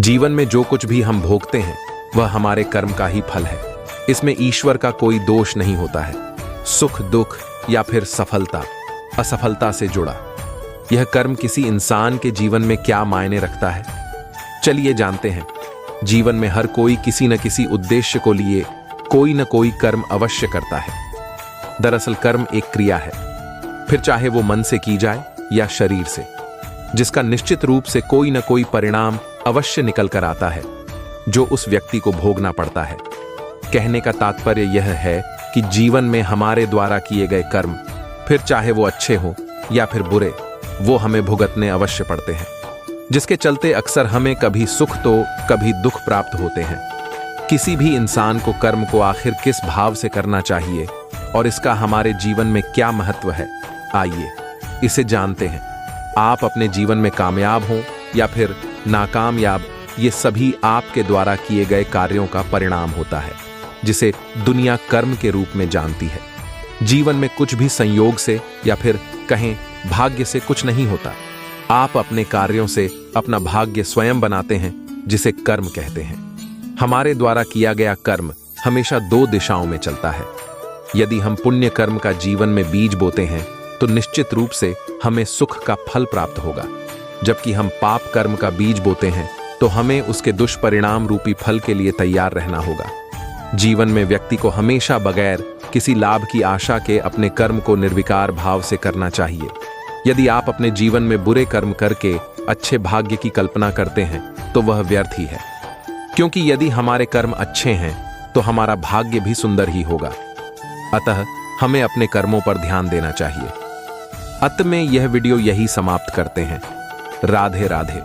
जीवन में जो कुछ भी हम भोगते हैं वह हमारे कर्म का ही फल है। इसमें ईश्वर का कोई दोष नहीं होता है। सुख दुख या फिर सफलता असफलता से जुड़ा यह कर्म किसी इंसान के जीवन में क्या मायने रखता है, चलिए जानते हैं। जीवन में हर कोई किसी न किसी उद्देश्य को लिए कोई न कोई कर्म अवश्य करता है। दरअसल कर्म एक क्रिया है, फिर चाहे वो मन से की जाए या शरीर से, जिसका निश्चित रूप से कोई न कोई परिणाम अवश्य निकल कर आता है जो उस व्यक्ति को भोगना पड़ता है। कहने का तात्पर्य यह है कि जीवन में हमारे द्वारा किए गए कर्म, फिर चाहे वो अच्छे हों या फिर बुरे, वो हमें भुगतने अवश्य पड़ते हैं, जिसके चलते अक्सर हमें कभी सुख तो कभी दुख प्राप्त होते हैं। किसी भी इंसान को कर्म को आखिर किस भाव से करना चाहिए और इसका हमारे जीवन में क्या महत्व है, आइए इसे जानते हैं। आप अपने जीवन में कामयाब हों या फिर नाकामयाब, ये सभी आपके द्वारा किए गए कार्यों का परिणाम होता है, जिसे दुनिया कर्म के रूप में जानती है। जीवन में कुछ भी संयोग से या फिर कहें भाग्य से कुछ नहीं होता। आप अपने कार्यों से अपना भाग्य स्वयं बनाते हैं, जिसे कर्म कहते हैं। हमारे द्वारा किया गया कर्म हमेशा दो दिशाओं में चलता है। यदि हम पुण्य कर्म का जीवन में बीज बोते हैं तो निश्चित रूप से हमें सुख का फल प्राप्त होगा, जबकि हम पाप कर्म का बीज बोते हैं तो हमें उसके दुष्परिणाम रूपी फल के लिए तैयार रहना होगा। जीवन में व्यक्ति को हमेशा बगैर किसी लाभ की आशा के अपने कर्म को निर्विकार भाव से करना चाहिए। यदि आप अपने जीवन में बुरे कर्म करके अच्छे भाग्य की कल्पना करते हैं तो वह व्यर्थ ही है, क्योंकि यदि हमारे कर्म अच्छे हैं तो हमारा भाग्य भी सुंदर ही होगा। अतः हमें अपने कर्मों पर ध्यान देना चाहिए। अंत में यह वीडियो यही समाप्त करते हैं। राधे राधे।